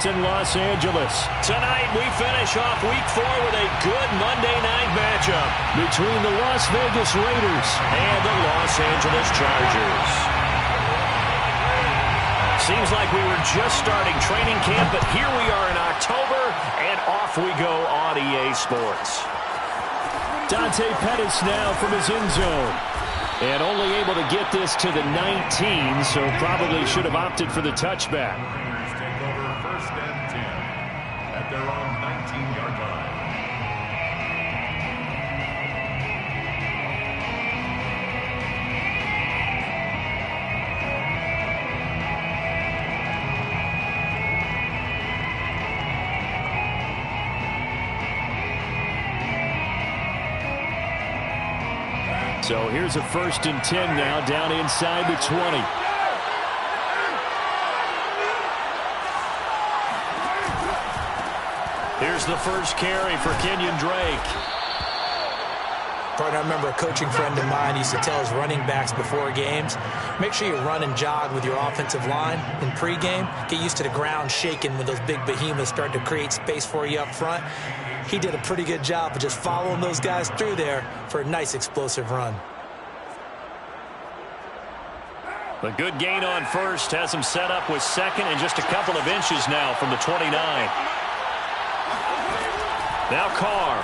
In Los Angeles. Tonight we finish off week 4 with a good Monday night matchup between the Las Vegas Raiders and the Los Angeles Chargers. Seems like we were just starting training camp, but here we are in October, and off we go on EA Sports. Dante Pettis now from his end zone. And only able to get this to the 19, so probably should have opted for the touchback. Their own 19-yard line. So here's a 1st and 10 now, down inside the 20. Here's the first carry for Kenyon Drake. I remember a coaching friend of mine used to tell his running backs before games, make sure you run and jog with your offensive line in pregame. Get used to the ground shaking when those big behemoths start to create space for you up front. He did a pretty good job of just following those guys through there for a nice explosive run. The good gain on first has him set up with second and just a couple of inches now from the 29. Now Carr.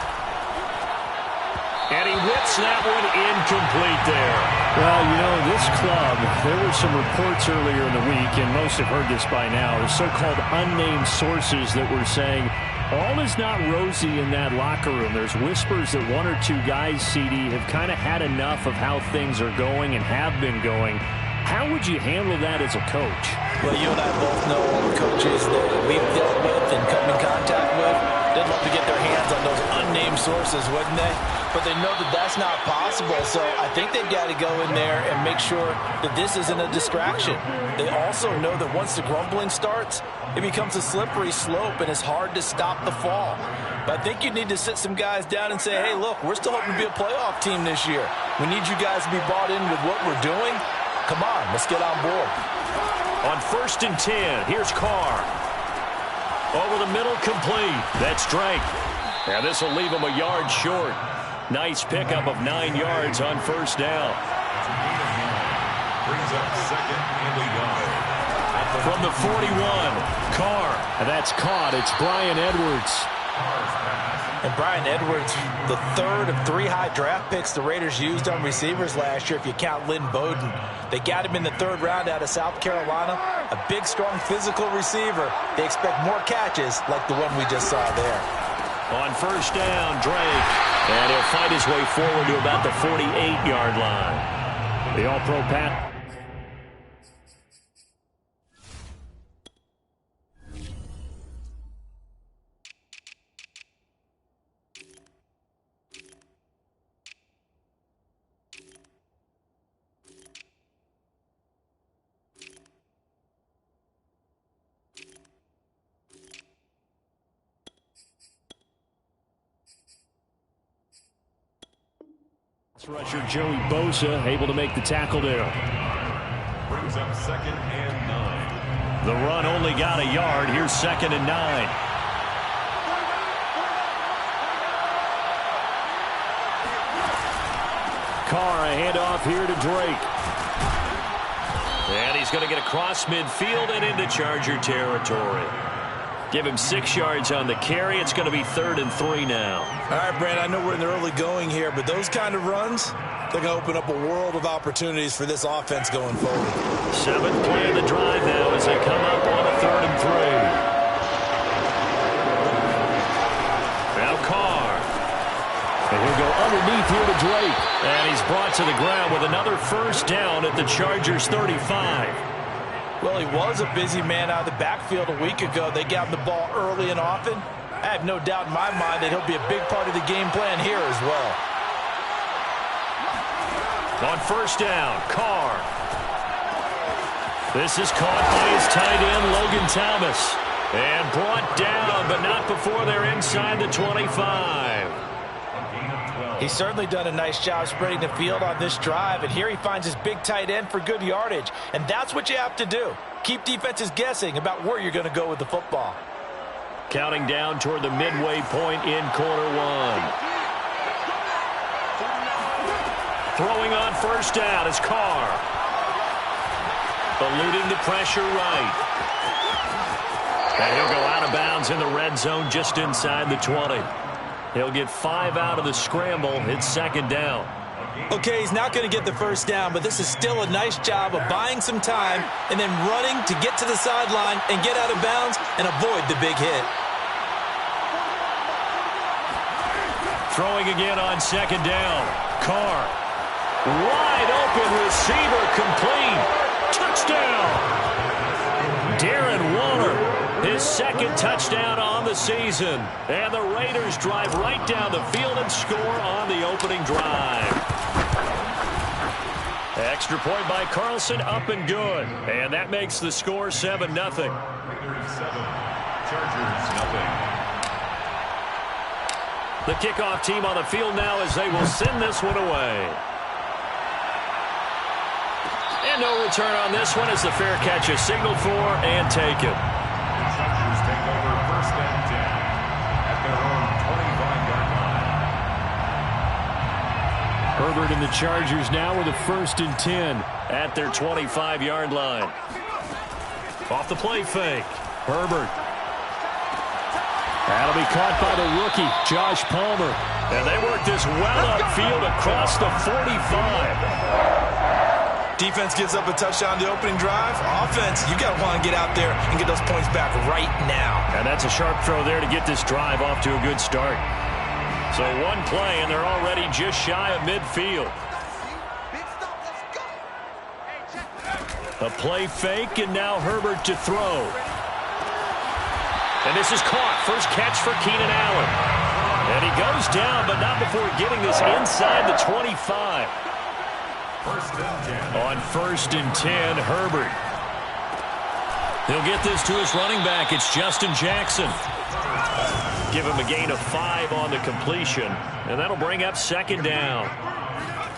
And he whips that one incomplete there. Well, you know, this club, there were some reports earlier in the week, and most have heard this by now, the so-called unnamed sources that were saying all is not rosy in that locker room. There's whispers that 1 or 2 guys, CD, have kind of had enough of how things are going and have been going. How would you handle that as a coach? Well, you and I both know all the coaches that we've dealt with and come in contact with. They'd love to get their hands on those unnamed sources, wouldn't they? But they know that that's not possible, so I think they've got to go in there and make sure that this isn't a distraction. They also know that once the grumbling starts, it becomes a slippery slope, and it's hard to stop the fall. But I think you need to sit some guys down and say, hey, look, we're still hoping to be a playoff team this year. We need you guys to be bought in with what we're doing. Come on, let's get on board. On 1st and 10, here's Carr. Over the middle, complete. That's Drake. And this will leave him a yard short. Nice pickup of 9 yards on 1st down. Brings up 2nd and a yard. From the 41, Carr. And that's caught. It's Bryan Edwards. And Bryan Edwards, the 3rd of 3 high draft picks the Raiders used on receivers last year, if you count Lynn Bowden. They got him in the 3rd round out of South Carolina. A big, strong, physical receiver. They expect more catches like the one we just saw there. On 1st down, Drake. And he'll fight his way forward to about the 48-yard line. The All-Pro Pat. Rusher Joey Bosa able to make the tackle there. Brings up 2nd and 9. The run only got a yard. Here's 2nd and 9. Carr, a handoff here to Drake. And he's going to get across midfield and into Charger territory. Give him 6 yards on the carry. It's going to be 3rd and 3 now. All right, Brent, I know we're in the early going here, but those kind of runs, they're going to open up a world of opportunities for this offense going forward. 7th play of the drive now as they come up on a 3rd and 3. Now Carr. And he'll go underneath here to Drake. And he's brought to the ground with another 1st down at the Chargers 35. Well, he was a busy man out of the backfield a week ago. They got him the ball early and often. I have no doubt in my mind that he'll be a big part of the game plan here as well. On 1st down, Carr. This is caught by his tight end, Logan Thomas. And brought down, but not before they're inside the 25. He's certainly done a nice job spreading the field on this drive, and here he finds his big tight end for good yardage, and that's what you have to do. keep defenses guessing about where you're going to go with the football. Counting down toward the midway point in quarter one. Throwing on first down is Carr. Eluding the pressure right. And he'll go out of bounds in the red zone just inside the 20. He'll get 5 out of the scramble. It's second down. Okay, he's not going to get the first down, but this is still a nice job of buying some time and then running to get to the sideline and get out of bounds and avoid the big hit. Throwing again on second down. Carr. Wide open receiver complete. Touchdown. Darren Waller, his second touchdown on the season. And the Raiders drive right down the field and score on the opening drive. Extra point by Carlson, up and good. And that makes the score 7-0. Raiders 7, Chargers 0. The kickoff team on the field now as they will send this one away. And no return on this one as the fair catch is signaled for and taken. The Chargers take over first and 10 at their own 25-yard line. Herbert and the Chargers now with a 1st and 10 at their 25-yard line. Off the play fake. Herbert. That'll be caught by the rookie, Josh Palmer. And they work this well upfield across the 45. Defense gives up a touchdown the opening drive. Offense, you got to want to get out there and get those points back right now. And that's a sharp throw there to get this drive off to a good start. So one play, and they're already just shy of midfield. A play fake, and now Herbert to throw. And this is caught. First catch for Keenan Allen. And he goes down, but not before getting this inside the 25. First and 10. On 1st and 10, Herbert. He'll get this to his running back. It's Justin Jackson. Give him a gain of 5 on the completion. And that'll bring up second down.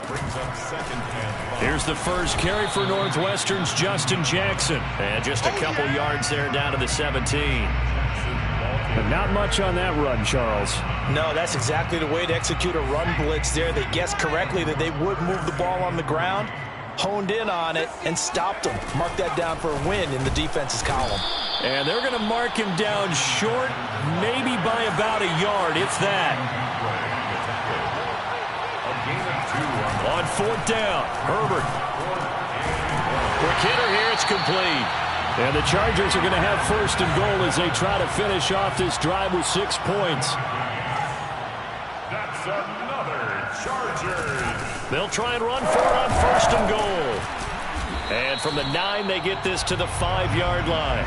Brings up second and 5. Here's the first carry for Northwestern's Justin Jackson. And just a couple yards there down to the 17. But not much on that run, Charles. No, that's exactly the way to execute a run blitz there. They guessed correctly that they would move the ball on the ground, honed in on it, and stopped them. Mark that down for a win in the defense's column. And they're going to mark him down short, maybe by about a yard, if that. A gain of 2 On 4th down, Herbert. Quick hitter here, it's complete. And the Chargers are going to have 1st and goal as they try to finish off this drive with 6 points. That's another Chargers. They'll try and run for it on 1st and goal. And from the 9, they get this to the 5-yard line.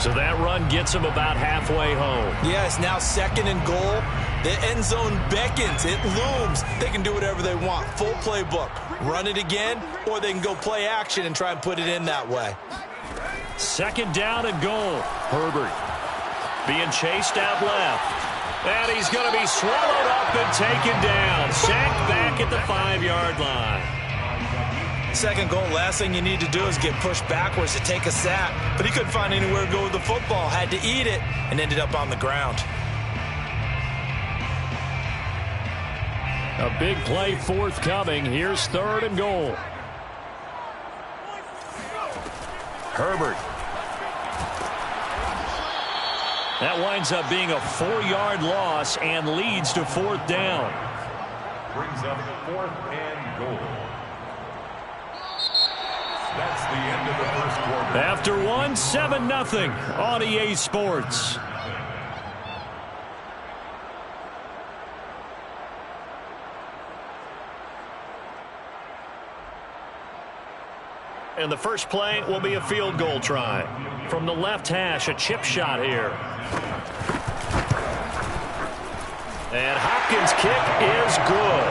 So that run gets them about halfway home. Yeah, it's now 2nd and goal. The end zone beckons. It looms. They can do whatever they want. Full playbook. Run it again, or they can go play action and try and put it in that way. 2nd down and goal. Herbert being chased out left. And he's going to be swallowed up and taken down. Sacked back at the 5-yard line. 2nd goal, last thing you need to do is get pushed backwards to take a sack. But he couldn't find anywhere to go with the football. Had to eat it and ended up on the ground. A big play forthcoming. Here's 3rd and goal. Herbert. That winds up being a 4-yard loss and leads to 4th down. Brings up 4th and goal. That's the end of the first quarter. After one, 7-0 on EA Sports. And the first play will be a field goal try. From the left hash, a chip shot here. And Hopkins' kick is good.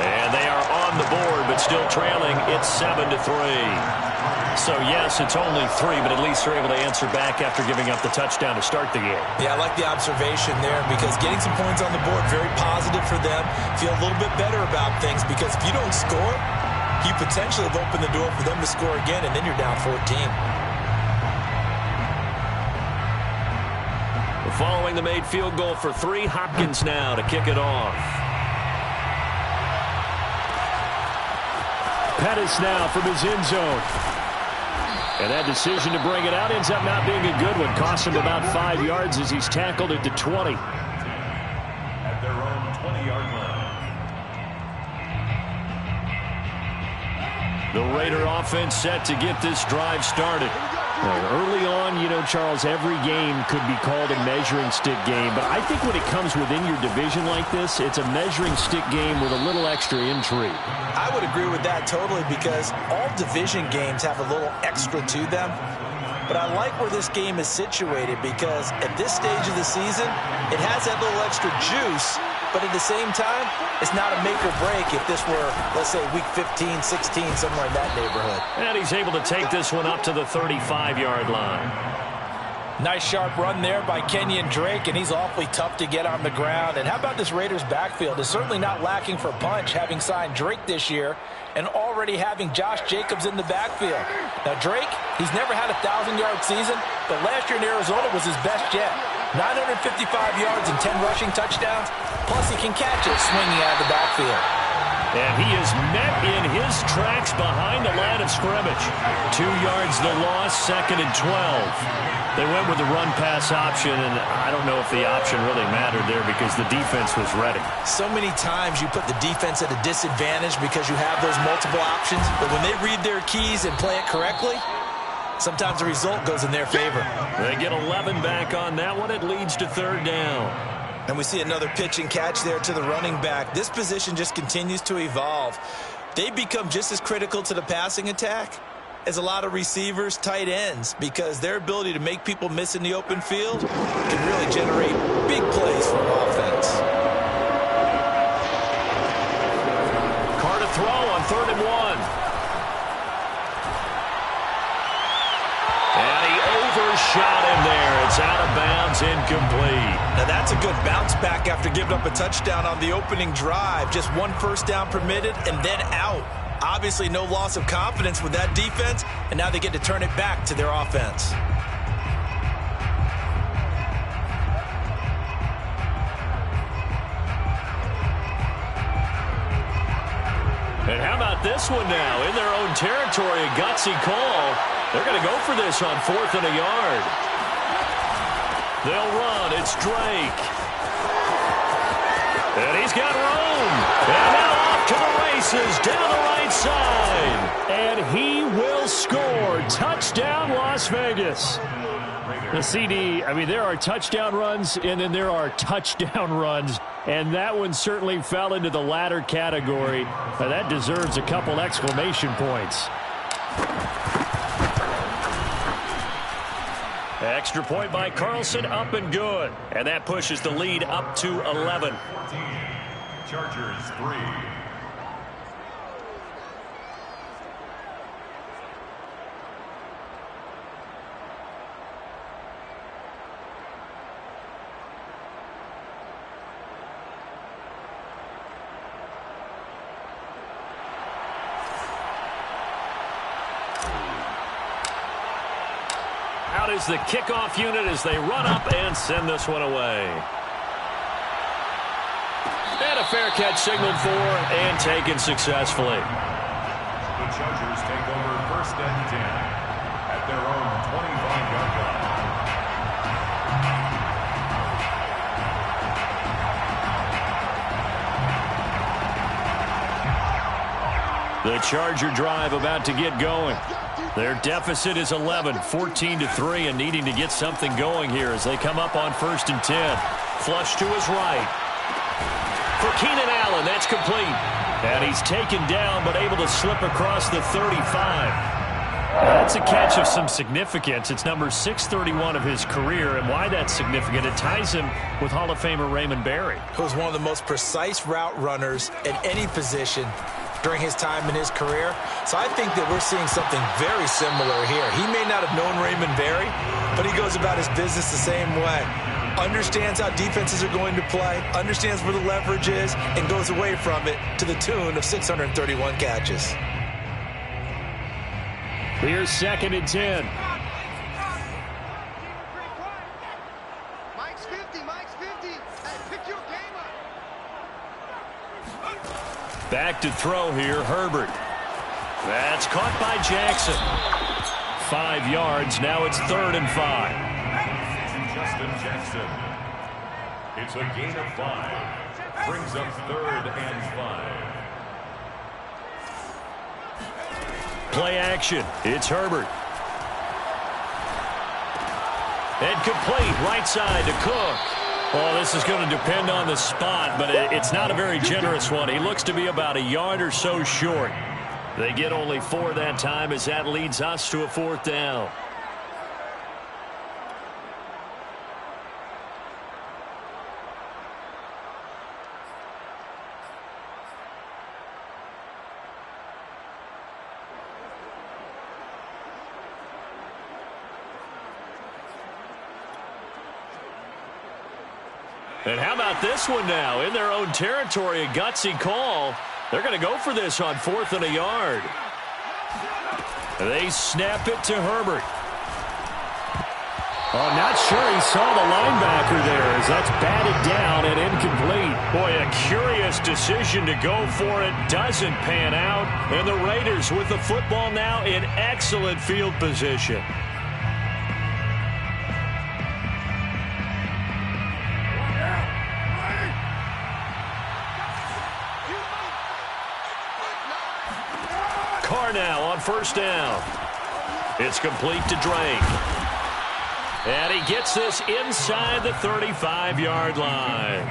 And they are on the board, but still trailing. It's 7-3. So, yes, it's only 3, but at least they're able to answer back after giving up the touchdown to start the game. Yeah, I like the observation there because getting some points on the board, very positive for them. Feel a little bit better about things because if you don't score, you potentially have opened the door for them to score again, and then you're down 14. Following the made field goal for 3, Hopkins now to kick it off. Pettis now from his end zone. And that decision to bring it out ends up not being a good one. Costs him about 5 yards as he's tackled at the 20. At their own 20-yard line. The Raider offense set to get this drive started. Early on, you know, Charles, every game could be called a measuring stick game. But I think when it comes within your division like this, it's a measuring stick game with a little extra intrigue. I would agree with that totally because all division games have a little extra to them. But I like where this game is situated because at this stage of the season, it has that little extra juice. But at the same time, it's not a make or break if this were, let's say, week 15, 16, somewhere in that neighborhood. And he's able to take this one up to the 35-yard line. Nice sharp run there by Kenyon Drake, and he's awfully tough to get on the ground. And how about this Raiders backfield? It's certainly not lacking for punch, having signed Drake this year and already having Josh Jacobs in the backfield. Now, Drake, he's never had a 1,000-yard season, but last year in Arizona was his best yet. 955 yards and 10 rushing touchdowns, plus he can catch it swinging out of the backfield. And he is met in his tracks behind the line of scrimmage. 2 yards the loss, 2nd and 12. They went with the run-pass option, and I don't know if the option really mattered there because the defense was ready. So many times you put the defense at a disadvantage because you have those multiple options, but when they read their keys and play it correctly, sometimes the result goes in their favor. They get 11 back on that one. It leads to 3rd down. And we see another pitch and catch there to the running back. This position just continues to evolve. They become just as critical to the passing attack as a lot of receivers, tight ends, because their ability to make people miss in the open field can really generate big plays for an offense. Carr to throw on 3rd and 1. And he overshot him there. It's out of bounds, incomplete. Now that's a good bounce back after giving up a touchdown on the opening drive. Just 1 first down permitted and then out. Obviously no loss of confidence with that defense, and now they get to turn it back to their offense. And how about this one now? In their own territory, a gutsy call. They're going to go for this on 4th and a yard. They'll run. It's Drake. And he's got room. And now off to the races down the right side. And he will score. Touchdown, Las Vegas. The CD, I mean, there are touchdown runs, and then there are touchdown runs. And that one certainly fell into the latter category. That deserves a couple exclamation points. Extra point by Carlson, up and good. And that pushes the lead up to 11. 14, Chargers 3. Out is the kickoff unit as they run up and send this one away. And a fair catch signaled for and taken successfully. The Chargers take over 1st and 10 at their own 25-yard line. The Charger drive about to get going. Their deficit is 11, 14-3, and needing to get something going here as they come up on 1st and 10. Flush to his right. For Keenan Allen, that's complete. And he's taken down, but able to slip across the 35. That's a catch of some significance. It's number 631 of his career, and why that's significant, it ties him with Hall of Famer Raymond Berry. Who was one of the most precise route runners at any position during his time in his career. So I think that we're seeing something very similar here. He may not have known Raymond Berry, but he goes about his business the same way. Understands how defenses are going to play, understands where the leverage is, and goes away from it to the tune of 631 catches. Here's 2nd and 10. Mike's 50. Mike's 50. Hey, pick your game up. Back to throw here, Herbert. That's caught by Jackson. 5 yards. Now it's 3rd and 5. Justin Jackson. It's a gain of 5. Brings up 3rd and 5. Play action. It's Herbert. And complete, right side to Cook. Well, this is going to depend on the spot, but it's not a very generous one. He looks to be about a yard or so short. They get only 4 that time as that leads us to a 4th down. And how about this one now? In their own territory, a gutsy call. They're going to go for this on 4th and a yard. They snap it to Herbert. Oh, not sure he saw the linebacker there as that's batted down and incomplete. Boy, a curious decision to go for it. Doesn't pan out. And the Raiders with the football now in excellent field position. Carr now on 1st down. It's complete to Drake. And he gets this inside the 35-yard line.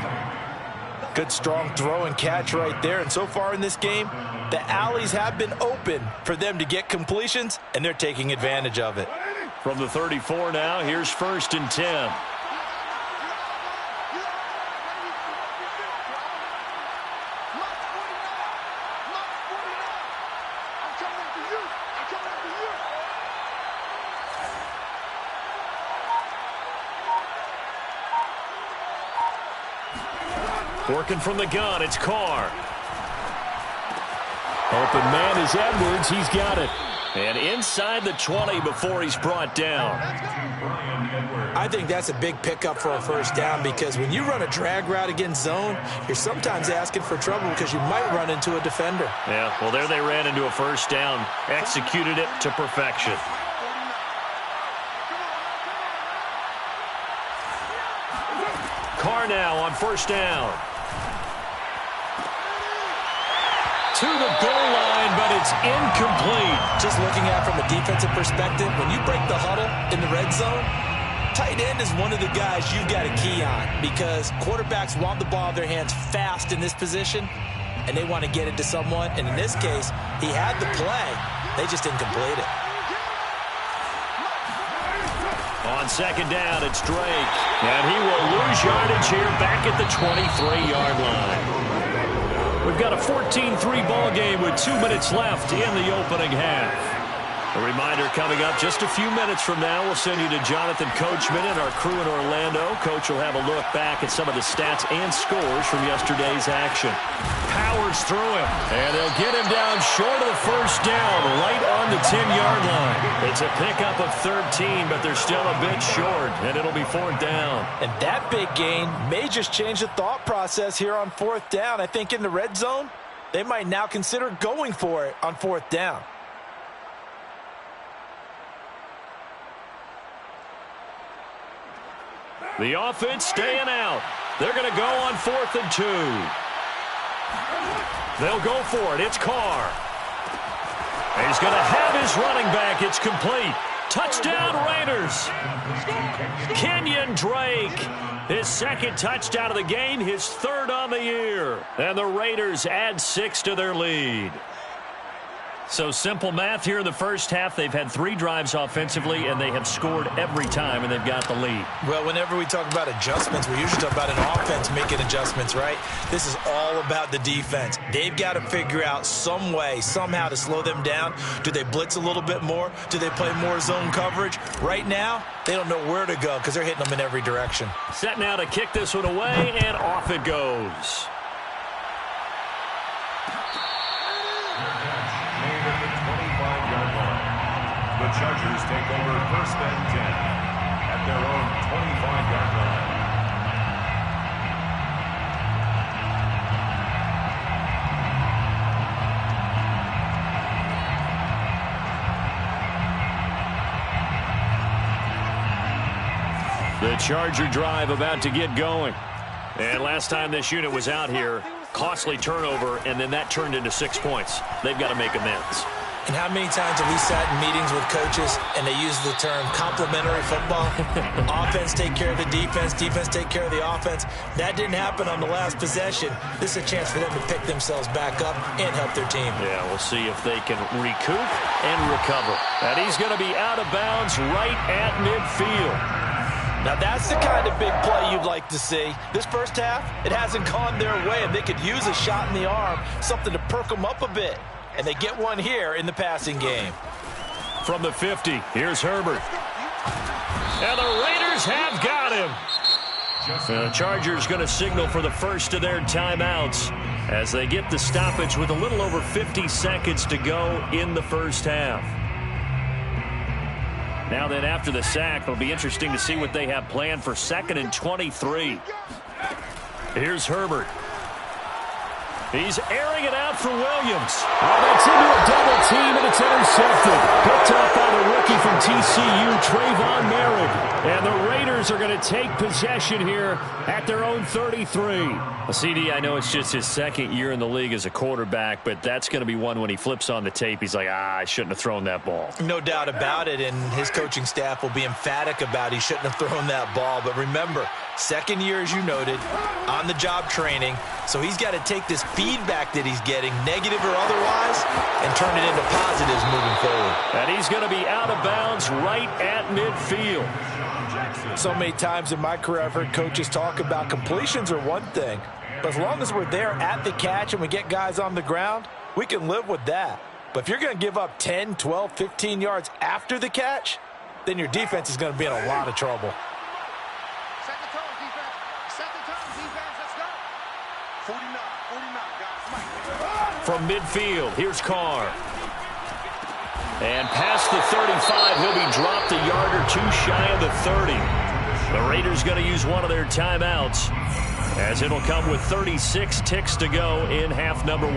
Good, strong throw and catch right there. And so far in this game, the alleys have been open for them to get completions, and they're taking advantage of it. From the 34 now, here's 1st and 10. Working from the gun, it's Carr. Open man is Edwards. He's got it. And inside the 20 before he's brought down. I think that's a big pickup for a 1st down because when you run a drag route against zone, you're sometimes asking for trouble because you might run into a defender. Yeah, well, there they ran into a 1st down. Executed it to perfection. Carr now on 1st down. To the goal line, but it's incomplete. Just looking at it from a defensive perspective, when you break the huddle in the red zone, tight end is one of the guys you've got to key on because quarterbacks want the ball in their hands fast in this position, and they want to get it to someone. And in this case, he had the play. They just didn't complete it. On 2nd down, it's Drake. And he will lose yardage here back at the 23-yard line. We've got a 14-3 ball game with 2 minutes left in the opening half. A reminder coming up just a few minutes from now. We'll send you to Jonathan Coachman and our crew in Orlando. Coach will have a look back at some of the stats and scores from yesterday's action. Powers through him, and they'll get him down short of the 1st down, right on the 10-yard line. It's a pickup of 13, but they're still a bit short, and it'll be 4th down. And that big gain may just change the thought process here on 4th down. I think in the red zone, they might now consider going for it on 4th down. The offense staying out. They're going to go on 4th and 2. They'll go for it. It's Carr. He's going to have his running back. It's complete. Touchdown, Raiders. Kenyon Drake. His 2nd touchdown of the game, his 3rd on the year. And the Raiders add 6 to their lead. So simple math here in the 1st half. They've had 3 drives offensively, and they have scored every time, and they've got the lead. Well, whenever we talk about adjustments, we usually talk about an offense making adjustments, right? This is all about the defense. They've got to figure out some way, somehow to slow them down. Do they blitz a little bit more? Do they play more zone coverage? Right now, they don't know where to go because they're hitting them in every direction. Set now to kick this one away, and off it goes. The Chargers take over 1st and 10 at their own 25-yard line. The Charger drive about to get going. And last time this unit was out here, costly turnover, and then that turned into 6 points. They've got to make amends. And how many times have we sat in meetings with coaches and they use the term complementary football? Offense take care of the defense, defense take care of the offense. That didn't happen on the last possession. This is a chance for them to pick themselves back up and help their team. Yeah, we'll see if they can recoup and recover. And he's going to be out of bounds right at midfield. Now that's the kind of big play you'd like to see. This first half, it hasn't gone their way, and they could use a shot in the arm, something to perk them up a bit. And they get one here in the passing game. From the 50, here's Herbert. And the Raiders have got him. The Chargers going to signal for the first of their timeouts as they get the stoppage with a little over 50 seconds to go in the first half. Now then, after the sack, it'll be interesting to see what they have planned for 2nd and 23. Here's Herbert. He's airing it out for Williams. Well, that's into a double team, and it's intercepted. Picked up by the rookie from TCU, Trayvon Merrick. And the Raiders are going to take possession here at their own 33. Well, CD, I know it's just his 2nd year in the league as a quarterback, but that's going to be one when he flips on the tape. He's like, I shouldn't have thrown that ball. No doubt about it, and his coaching staff will be emphatic about he shouldn't have thrown that ball. But remember, 2nd year, as you noted, on-the-job training. So he's got to take this feedback that he's getting, negative or otherwise, and turn it into positives moving forward. And he's going to be out of bounds right at midfield. So many times in my career, I've heard coaches talk about completions are one thing, but as long as we're there at the catch and we get guys on the ground, we can live with that. But if you're going to give up 10, 12, 15 yards after the catch, then your defense is going to be in a lot of trouble. Second tone, defense. Second tone, defense. Let's go. 49, guys. From midfield, here's Carr. And past the 35, he'll be dropped a yard or two shy of the 30. The Raiders going to use one of their timeouts, as it'll come with 36 ticks to go in half number 1.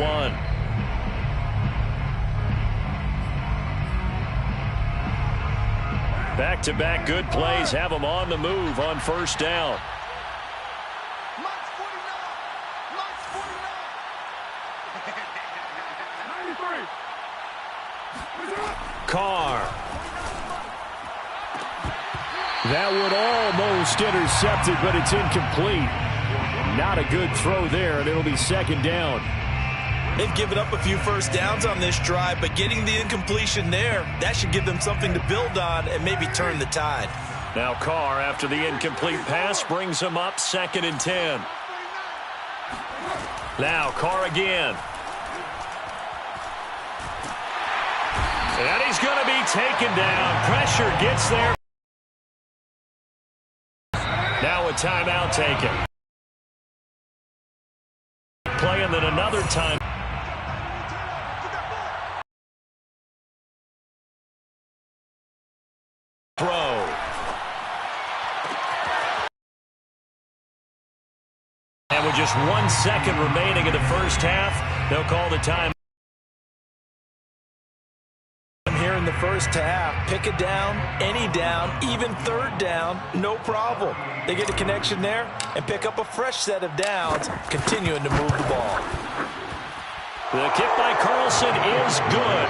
Back-to-back good plays have them on the move on first down. Mike's 49. Mike's 49. 93. Carr. That would almost intercepted, but it's incomplete. Not a good throw there, and it'll be 2nd down. They've given up a few first downs on this drive, but getting the incompletion there, that should give them something to build on and maybe turn the tide. Now Carr, after the incomplete pass, brings him up 2nd and 10. Now Carr again. And he's going to be taken down. Pressure gets there. Now a timeout taken. Play and then another time. Throw. And with just 1 second remaining in the first half, they'll call the time. Here in the first half, pick a down, any down, even 3rd down, no problem. They get a connection there and pick up a fresh set of downs, continuing to move the ball. The kick by Carlson is good.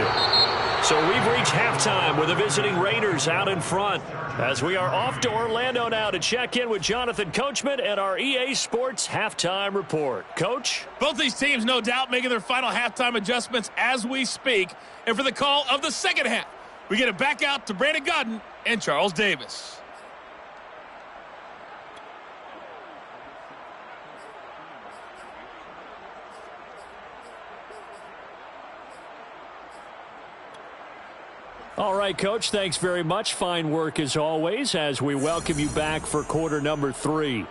So we've reached halftime with the visiting Raiders out in front, as we are off to Orlando now to check in with Jonathan Coachman and our EA Sports Halftime Report. Coach? Both these teams, no doubt, making their final halftime adjustments as we speak. And for the call of the second half, we get it back out to Brandon Gaudin and Charles Davis. All right, Coach, thanks very much. Fine work as always as we welcome you back for quarter number 3.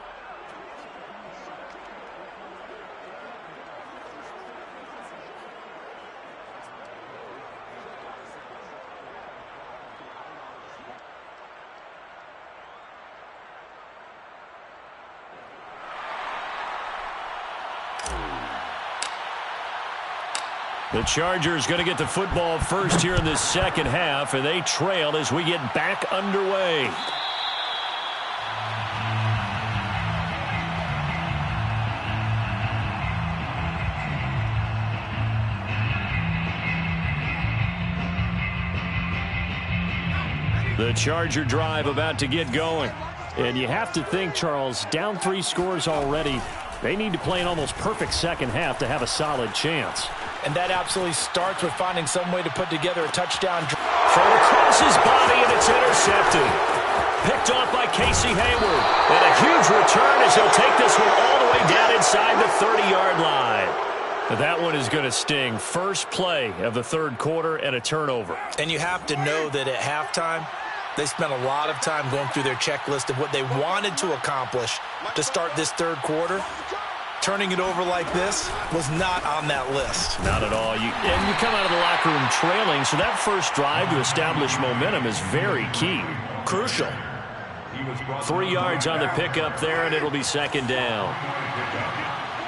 The Chargers going to get the football first here in this second half, and they trail as we get back underway. The Charger drive about to get going. And you have to think, Charles, down 3 scores already. They need to play an almost perfect second half to have a solid chance. And that absolutely starts with finding some way to put together a touchdown. Thrown across his body, and it's intercepted. Picked off by Casey Hayward. And a huge return as he'll take this one all the way down inside the 30-yard line. That one is going to sting. First play of the third quarter and a turnover. And you have to know that at halftime, they spent a lot of time going through their checklist of what they wanted to accomplish to start this third quarter. Turning it over like this was not on that list. Not at all. And you come out of the locker room trailing, so that first drive to establish momentum is very key. Crucial. 3 yards on the pickup there, and it'll be second down.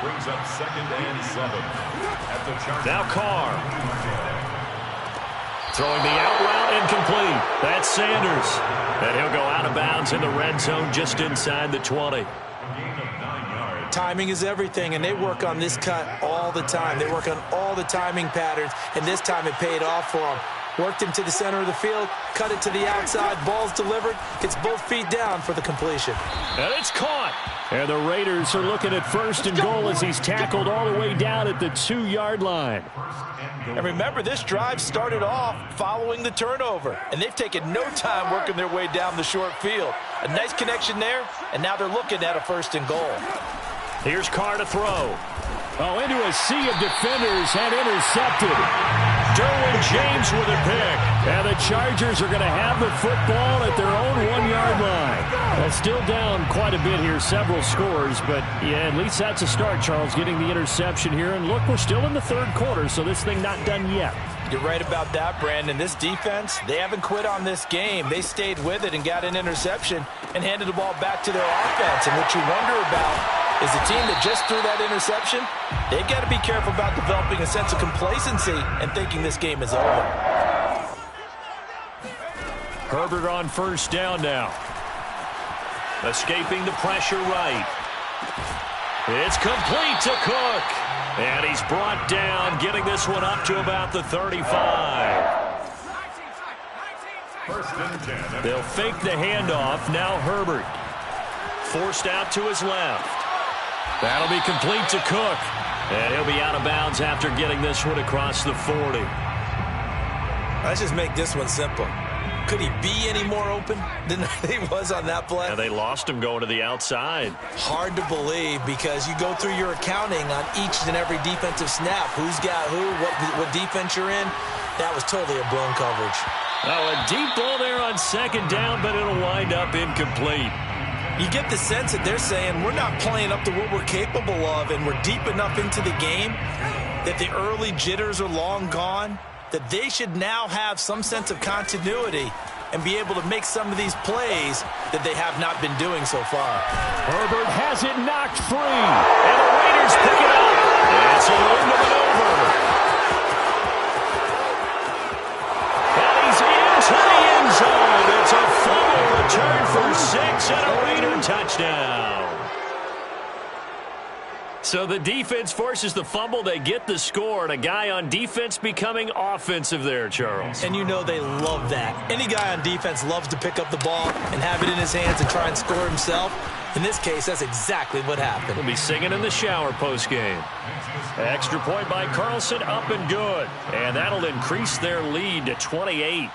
Brings up 2nd and 7. At the Chargers. Now Carr. Throwing the out route incomplete. That's Sanders. And he'll go out of bounds in the red zone just inside the 20. Timing is everything, and they work on this cut all the time. They work on all the timing patterns, and this time it paid off for them. Worked him to the center of the field, cut it to the outside, ball's delivered, gets both feet down for the completion. And it's caught. And the Raiders are looking at 1st and goal as he's tackled all the way down at the 2-yard line. And remember, this drive started off following the turnover, and they've taken no time working their way down the short field. A nice connection there, and now they're looking at a 1st and goal. Here's Carr to throw. Oh, into a sea of defenders and intercepted. Derwin James with a pick. And the Chargers are going to have the football at their own 1-yard line. That's still down quite a bit here, several scores, but yeah, at least that's a start, Charles, getting the interception here. And look, we're still in the third quarter, so this thing not done yet. You're right about that, Brandon. This defense, they haven't quit on this game. They stayed with it and got an interception and handed the ball back to their offense. And what you wonder about is the team that just threw that interception, they've got to be careful about developing a sense of complacency and thinking this game is over. Herbert on 1st down now. Escaping the pressure right. It's complete to Cook. And he's brought down, getting this one up to about the 35. 1st and 10. They'll fake the handoff. Now Herbert. Forced out to his left. That'll be complete to Cook. And he'll be out of bounds after getting this one across the 40. Let's just make this one simple. Could he be any more open than he was on that play? Yeah, they lost him going to the outside. Hard to believe because you go through your accounting on each and every defensive snap. Who's got who, what defense you're in. That was totally a blown coverage. Oh, a deep ball there on 2nd down, but it'll wind up incomplete. You get the sense that they're saying we're not playing up to what we're capable of, and we're deep enough into the game that the early jitters are long gone, that they should now have some sense of continuity and be able to make some of these plays that they have not been doing so far. Herbert has it knocked free. And the Raiders pick it up. It's a long maneuver. And he's into the end zone. It's a fumble return for 6 and a Raider touchdown. So the defense forces the fumble. They get the score, and a guy on defense becoming offensive there, Charles. And you know they love that. Any guy on defense loves to pick up the ball and have it in his hands and try and score himself. In this case, that's exactly what happened. We'll be singing in the shower postgame. Extra point by Carlson, up and good. And that'll increase their lead to 28.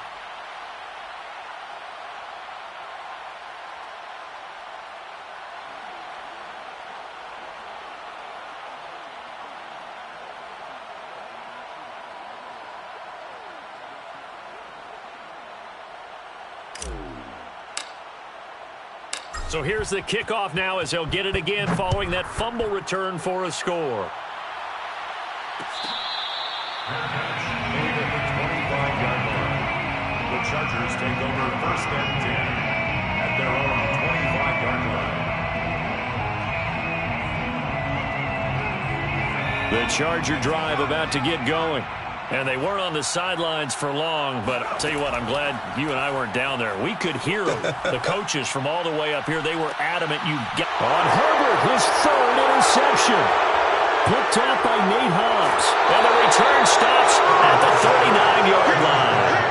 So here's the kickoff now as they'll get it again following that fumble return for a score. The Chargers take over 1st and 10 at their own 25-yard line. The Charger drive about to get going. And they weren't on the sidelines for long, but I'll tell you what, I'm glad you and I weren't down there. We could hear them, the coaches from all the way up here. They were adamant you get on Herbert, his 3rd interception. Picked off by Nate Hobbs. And the return stops at the 39-yard line.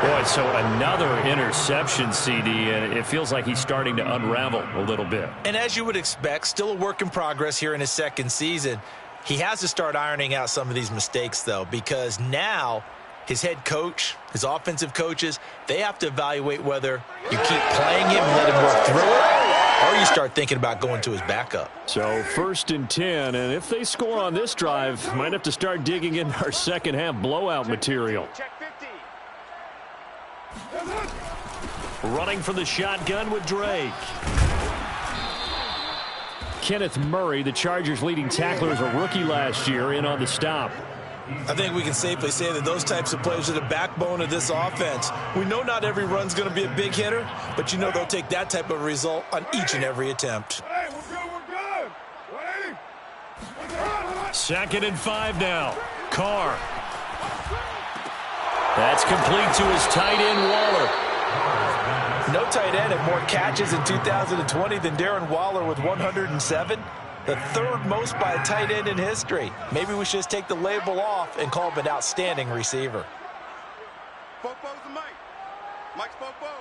Boy, so another interception, CD, and it feels like he's starting to unravel a little bit. And as you would expect, still a work in progress here in his second season. He has to start ironing out some of these mistakes, though, because now his head coach, his offensive coaches, they have to evaluate whether you keep playing him and let him work through it, or you start thinking about going to his backup. So 1st and 10, and if they score on this drive, might have to start digging in our second half blowout material. Running for the shotgun with Drake. Kenneth Murray, the Chargers' leading tackler, is a rookie last year, in on the stop. I think we can safely say that those types of players are the backbone of this offense. We know not every run's going to be a big hitter, but you know they'll take that type of result on each and every attempt. Hey, we're good. Ready? 2nd and 5 now. Carr. That's complete to his tight end, Waller. No tight end had more catches in 2020 than Darren Waller with 107. The 3rd most by a tight end in history. Maybe we should just take the label off and call him an outstanding receiver. Bobo's the Mike. Mike's Bobo.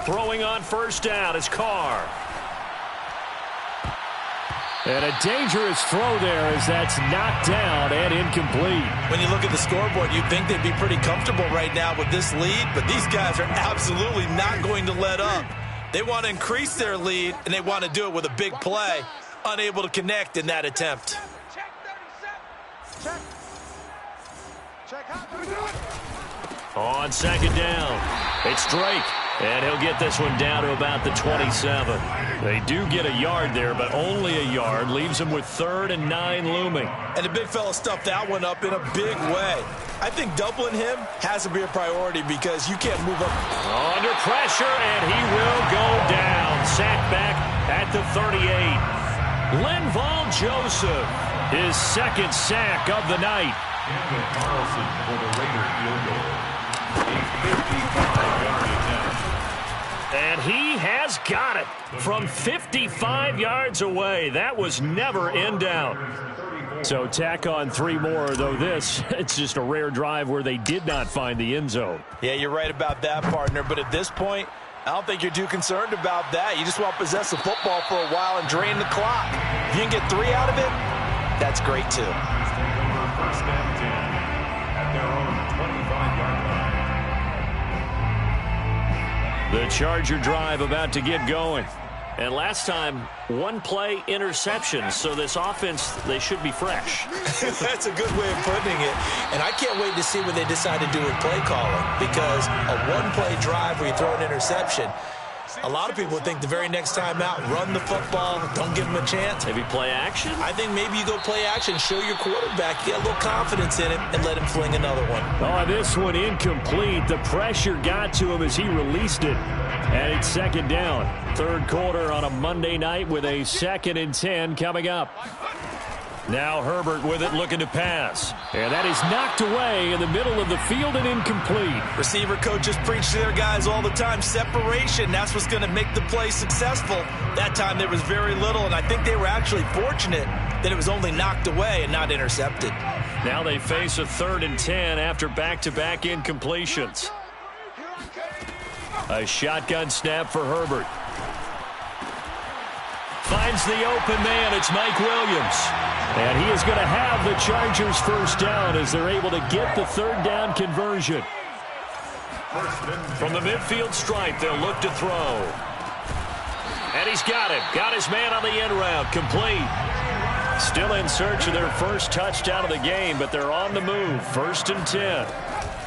Throwing on 1st down is Carr. And a dangerous throw there as that's knocked down and incomplete. When you look at the scoreboard, you'd think they'd be pretty comfortable right now with this lead, but these guys are absolutely not going to let up. They want to increase their lead, and they want to do it with a big play. Unable to connect in that attempt. Check 37. Check. Check. On 2nd down, it's Drake. And he'll get this one down to about the 27. They do get a yard there, but only a yard. Leaves them with 3rd and 9 looming. And the big fella stuffed that one up in a big way. I think doubling him has to be a priority because you can't move up. Under pressure, and he will go down. Sacked back at the 38. Linval Joseph, his 2nd sack of the night. Campbell Carlson for the Raider field goal. A 55-yard attempt. And he has got it from 55 yards away. That was never in doubt. So tack on 3 more, though it's just a rare drive where they did not find the end zone. Yeah, you're right about that, partner. But at this point, I don't think you're too concerned about that. You just want to possess the football for a while and drain the clock. If you can get 3 out of it, that's great, too. First and 10 at their own 25-yard line. The Charger drive about to get going. And last time, 1-play interception. So this offense, they should be fresh. That's a good way of putting it. And I can't wait to see what they decide to do with play calling. Because a 1-play drive where you throw an interception, a lot of people think the very next time out, run the football, don't give them a chance. Maybe play action? I think maybe you go play action, show your quarterback, get a little confidence in it, and let him fling another one. Oh, this one incomplete. The pressure got to him as he released it. And it's 2nd down. 3rd quarter on a Monday night with a 2nd and 10 coming up. Now Herbert with it, looking to pass. And that is knocked away in the middle of the field and incomplete. Receiver coaches preach to their guys all the time. Separation, that's what's going to make the play successful. That time there was very little, and I think they were actually fortunate that it was only knocked away and not intercepted. Now they face a 3rd and 10 after back-to-back incompletions. A shotgun snap for Herbert. Finds the open man. It's Mike Williams. And he is going to have the Chargers 1st down as they're able to get the 3rd down conversion. From the midfield stripe, they'll look to throw. And he's got it. Got his man on the end route. Complete. Still in search of their first touchdown of the game, but they're on the move. 1st and 10.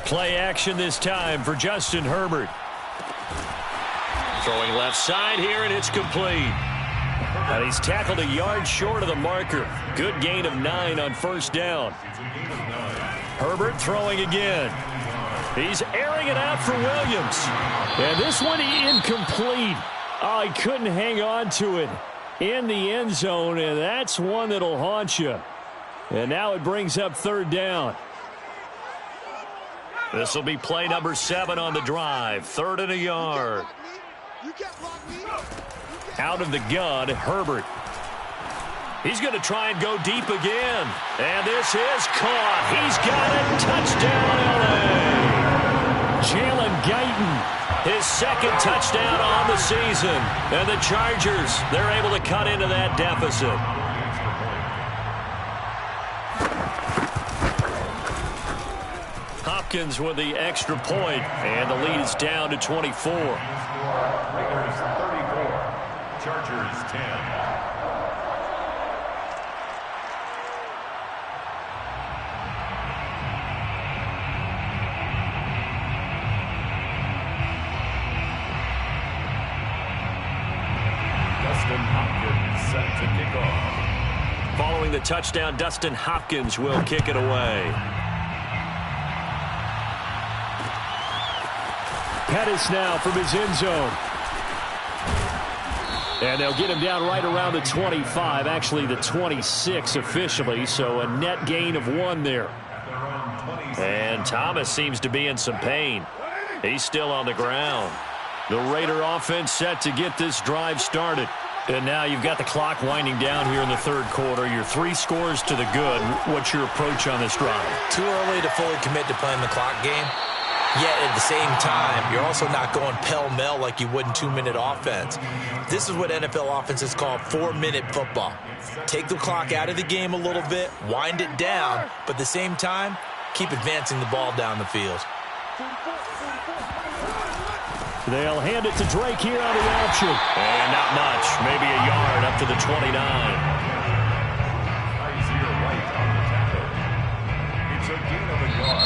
Play action this time for Justin Herbert. Throwing left side here, and it's complete. And he's tackled a yard short of the marker. Good gain of 9 on 1st down. Herbert throwing again. He's airing it out for Williams. And this one incomplete. Oh, he couldn't hang on to it in the end zone, and that's one that'll haunt you. And now it brings up 3rd down. This will be play number 7 on the drive. 3rd and a yard. Out of the gun, Herbert. He's going to try and go deep again. And this is caught. He's got it. Touchdown, LA. Guyton. His second touchdown on the season. And the Chargers, they're able to cut into that deficit. Hopkins with the extra point, and the lead is down to 24. Raiders 34, Chargers 10. Dustin Hopkins set to kick off. Following the touchdown, Dustin Hopkins will kick it away. Pettis now from his end zone. And they'll get him down right around the 25, actually the 26 officially, so a net gain of 1 there. And Thomas seems to be in some pain. He's still on the ground. The Raider offense set to get this drive started. And now you've got the clock winding down here in the third quarter. You're 3 scores to the good. What's your approach on this drive? Too early to fully commit to playing the clock game. Yet at the same time, you're also not going pell-mell like you would in 2-minute offense. This is what NFL offenses call 4-minute football. Take the clock out of the game a little bit, wind it down, but at the same time, keep advancing the ball down the field. They'll hand it to Drake here on the option. And not much. Maybe a yard up to the 29.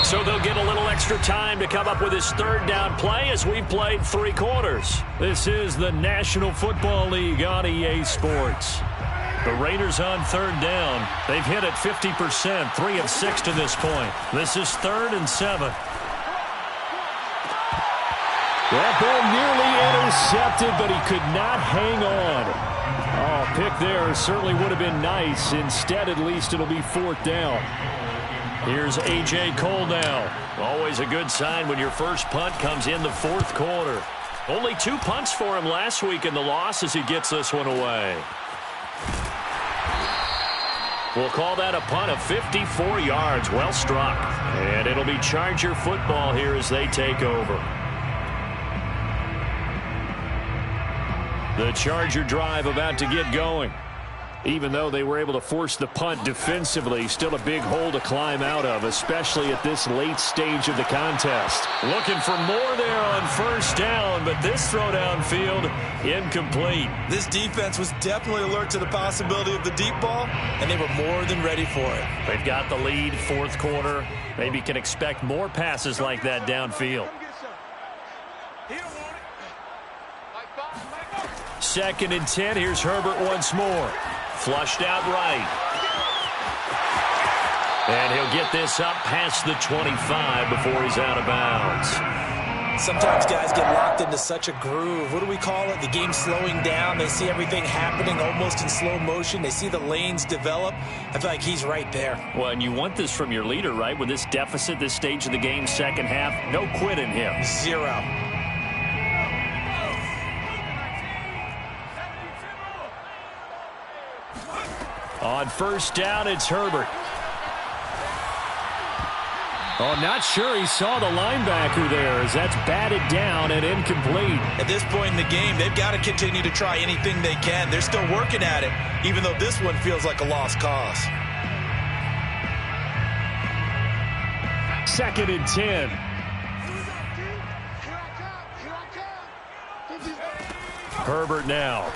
So they'll get a little extra time to come up with his third down play as we've played 3 quarters. This is the National Football League on EA Sports. The Raiders on third down. They've hit it 50%, 3 of 6 to this point. This is 3rd and 7. That ball nearly intercepted, but he could not hang on. Oh, pick there certainly would have been nice. Instead, at least it'll be 4th down. Here's A.J. Cole now. Always a good sign when your first punt comes in the 4th quarter. Only 2 punts for him last week in the loss as he gets this one away. We'll call that a punt of 54 yards. Well struck. And it'll be Charger football here as they take over. The Charger drive about to get going. Even though they were able to force the punt defensively, still a big hole to climb out of, especially at this late stage of the contest. Looking for more there on first down, but this throw downfield incomplete. This defense was definitely alert to the possibility of the deep ball, and they were more than ready for it. They've got the lead, 4th quarter. Maybe can expect more passes like that downfield. 2nd and 10. Here's Herbert once more. Flushed out right. And he'll get this up past the 25 before he's out of bounds. Sometimes guys get locked into such a groove. What do we call it? The game slowing down. They see everything happening almost in slow motion. They see the lanes develop. I feel like he's right there. Well, and you want this from your leader, right? With this deficit, this stage of the game, second half, no quit in him. 0. On first down, it's Herbert. Oh, not sure he saw the linebacker there as that's batted down and incomplete. At this point in the game, they've got to continue to try anything they can. They're still working at it, even though this one feels like a lost cause. 2nd and 10. Herbert now.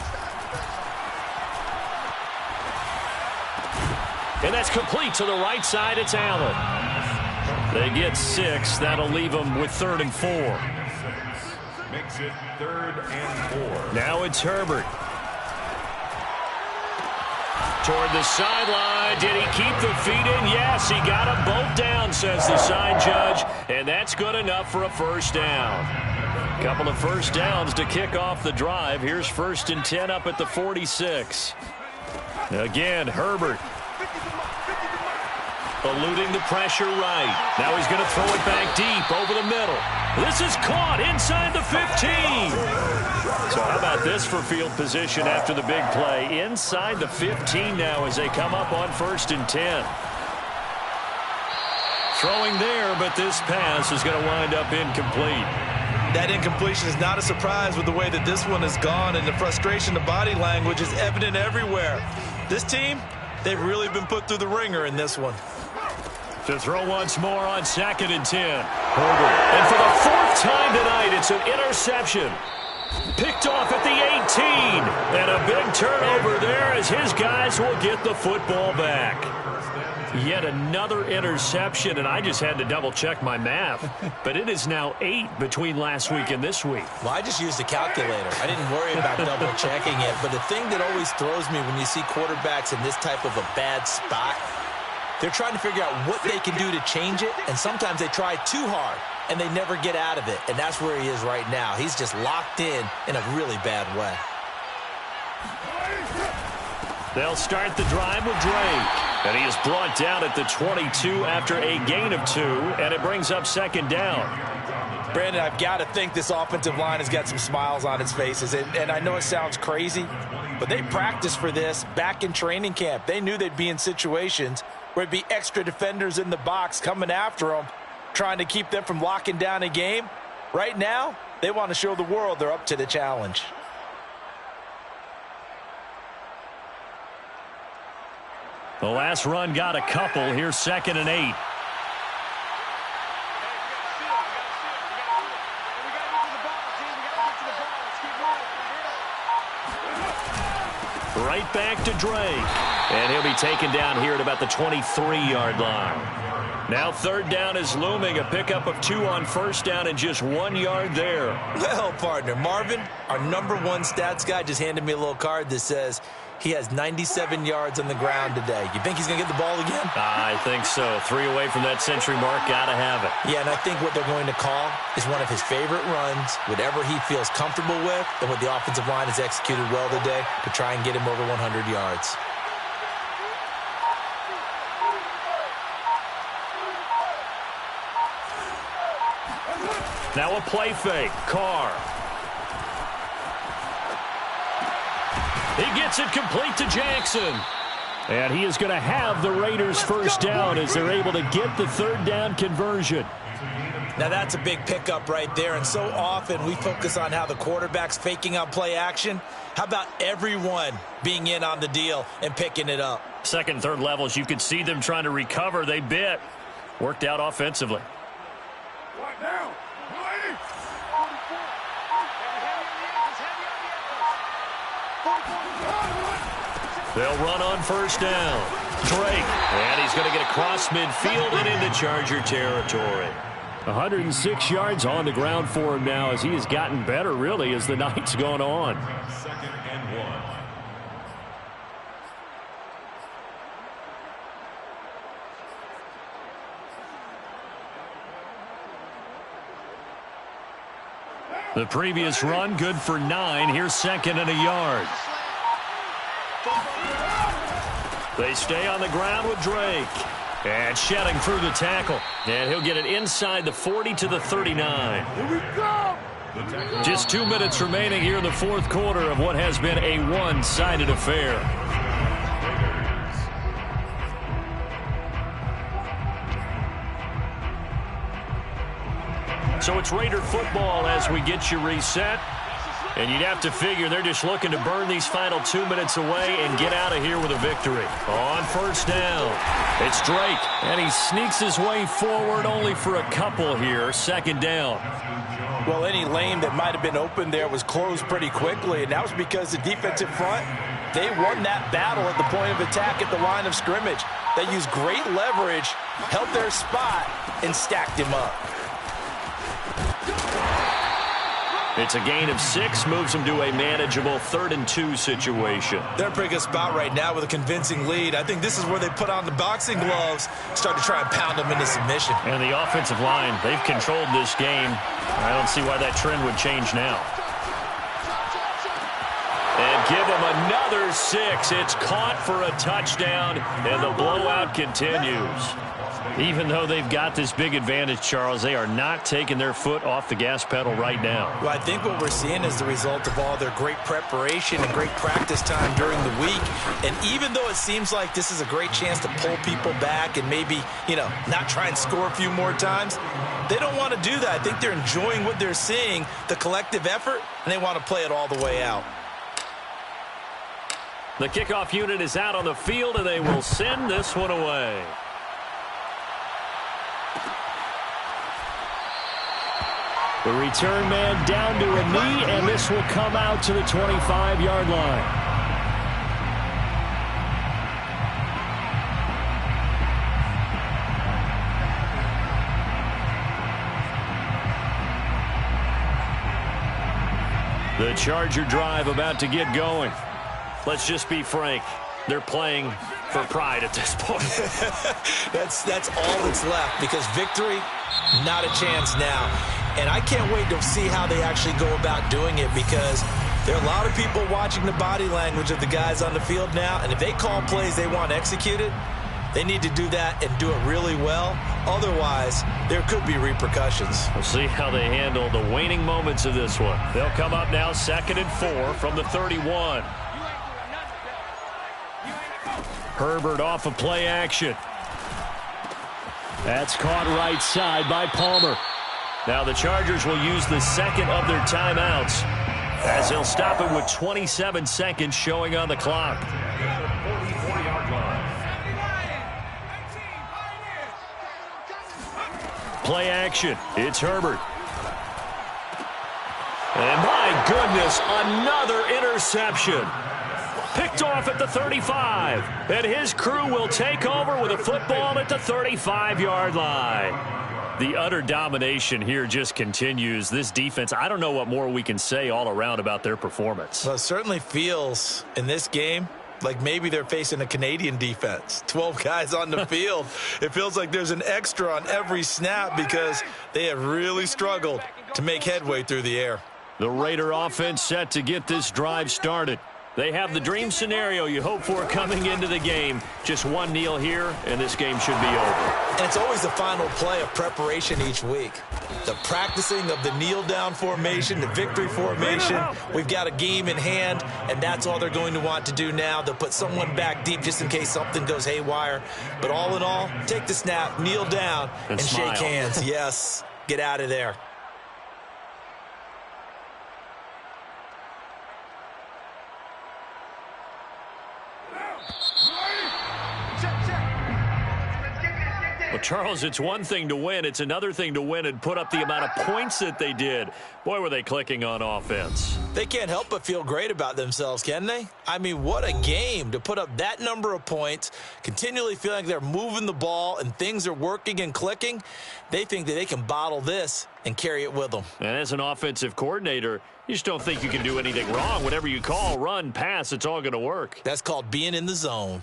And that's complete to the right side. It's Allen. They get 6. That'll leave them with 3rd and 4. Makes it 3rd and 4. Now it's Herbert. Toward the sideline. Did he keep the feet in? Yes, he got them both down, says the side judge. And that's good enough for a first down. Couple of first downs to kick off the drive. Here's 1st and 10 up at the 46. Again, Herbert. Eluding the pressure right. Now he's going to throw it back deep over the middle. This is caught inside the 15. So how about this for field position after the big play? Inside the 15 now as they come up on 1st and 10. Throwing there, but this pass is going to wind up incomplete. That incompletion is not a surprise with the way that this one has gone, and the frustration, the body language is evident everywhere. This team, they've really been put through the ringer in this one. To throw once more on 2nd and 10. Herbert. And for the 4th time tonight, it's an interception. Picked off at the 18. And a big turnover there as his guys will get the football back. Yet another interception, and I just had to double-check my math. But it is now 8 between last week and this week. Well, I just used a calculator. I didn't worry about double-checking it. But the thing that always throws me when you see quarterbacks in this type of a bad spot, they're trying to figure out what they can do to change it, and sometimes they try too hard, and they never get out of it. And that's where he is right now. He's just locked in a really bad way. They'll start the drive with Drake. And he is brought down at the 22 after a gain of 2, and it brings up 2nd down. Brandon, I've got to think this offensive line has got some smiles on its faces. And I know it sounds crazy, but they practiced for this back in training camp. They knew they'd be in situations where it'd be extra defenders in the box coming after them, trying to keep them from locking down a game. Right now, they want to show the world they're up to the challenge. The last run got a couple. Here's 2nd and 8. Right back to Drake. And he'll be taken down here at about the 23-yard line. Now 3rd down is looming. A pickup of 2 on 1st down and just 1 yard there. Well, partner, Marvin, our #1 stats guy, just handed me a little card that says he has 97 yards on the ground today. You think he's going to get the ball again? I think so. 3 away from that century mark. Got to have it. Yeah, and I think what they're going to call is one of his favorite runs, whatever he feels comfortable with, and what the offensive line has executed well today to try and get him over 100 yards. Now a play fake. Carr. He gets it complete to Jackson. And he is going to have the Raiders 1st down as they're able to get the 3rd down conversion. Now that's a big pickup right there, and so often we focus on how the quarterback's faking on play action. How about everyone being in on the deal and picking it up? 2nd, 3rd levels, you could see them trying to recover. They bit. Worked out offensively. They'll run on 1st down. Drake. And he's going to get across midfield and into Charger territory. 106 yards on the ground for him now as he has gotten better, really, as the night's gone on. 2nd and 1. The previous run, good for 9. Here's 2nd and a yard. They stay on the ground with Drake. And shedding through the tackle. And he'll get it inside the 40 to the 39. Here we go! Just 2 minutes remaining here in the 4th quarter of what has been a one-sided affair. So it's Raider football as we get you reset. And you'd have to figure they're just looking to burn these final 2 minutes away and get out of here with a victory. On 1st down, it's Drake. And he sneaks his way forward only for a couple here. 2nd down. Well, any lane that might have been open there was closed pretty quickly, and that was because the defensive front, they won that battle at the point of attack at the line of scrimmage. They used great leverage, held their spot, and stacked him up. It's a gain of 6, moves them to a manageable 3rd and 2 situation. They're in a pretty good spot right now with a convincing lead. I think this is where they put on the boxing gloves, start to try and pound them into submission. And the offensive line, they've controlled this game. I don't see why that trend would change now. And give them another 6. It's caught for a touchdown, and the blowout continues. Even though they've got this big advantage, Charles, they are not taking their foot off the gas pedal right now. Well, I think what we're seeing is the result of all their great preparation and great practice time during the week. And even though it seems like this is a great chance to pull people back and maybe, not try and score a few more times, they don't want to do that. I think they're enjoying what they're seeing, the collective effort, and they want to play it all the way out. The kickoff unit is out on the field, and they will send this one away. The return man down to a knee, and this will come out to the 25-yard line. The Charger drive about to get going. Let's just be frank. They're playing for pride at this point. That's all that's left, because victory, not a chance now. And I can't wait to see how they actually go about doing it, because there are a lot of people watching the body language of the guys on the field now, and if they call plays they want executed, they need to do that and do it really well. Otherwise, there could be repercussions. We'll see how they handle the waning moments of this one. They'll come up now 2nd and 4 from the 31. Herbert off of play action. That's caught right side by Palmer. Now the Chargers will use the second of their timeouts as they'll stop it with 27 seconds showing on the clock. Play action. It's Herbert. And my goodness, another interception. Picked off at the 35. And his crew will take over with a football at the 35-yard line. The utter domination here just continues. This defense, I don't know what more we can say all around about their performance. Well, it certainly feels in this game like maybe they're facing a Canadian defense. 12 guys on the field. It feels like there's an extra on every snap because they have really struggled to make headway through the air. The Raider offense set to get this drive started. They have the dream scenario you hope for coming into the game. Just one kneel here, and this game should be over. And it's always the final play of preparation each week. The practicing of the kneel-down formation, the victory formation. We've got a game in hand, and that's all they're going to want to do now. They'll put someone back deep just in case something goes haywire. But all in all, take the snap, kneel down, and shake hands. Yes, get out of there. Well, Charles, it's one thing to win. It's another thing to win and put up the amount of points that they did. Boy, were they clicking on offense. They can't help but feel great about themselves, can they? I mean, what a game to put up that number of points, continually feeling like they're moving the ball and things are working and clicking. They think that they can bottle this and carry it with them. And as an offensive coordinator, you just don't think you can do anything wrong. Whatever you call, run, pass, it's all going to work. That's called being in the zone.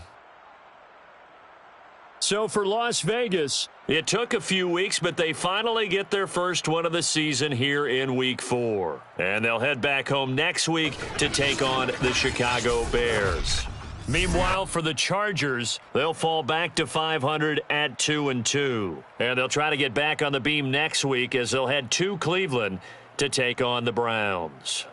So for Las Vegas, it took a few weeks, but they finally get their first one of the season here in Week 4. And they'll head back home next week to take on the Chicago Bears. Meanwhile, for the Chargers, they'll fall back to 500 at 2-2. And they'll try to get back on the beam next week as they'll head to Cleveland to take on the Browns.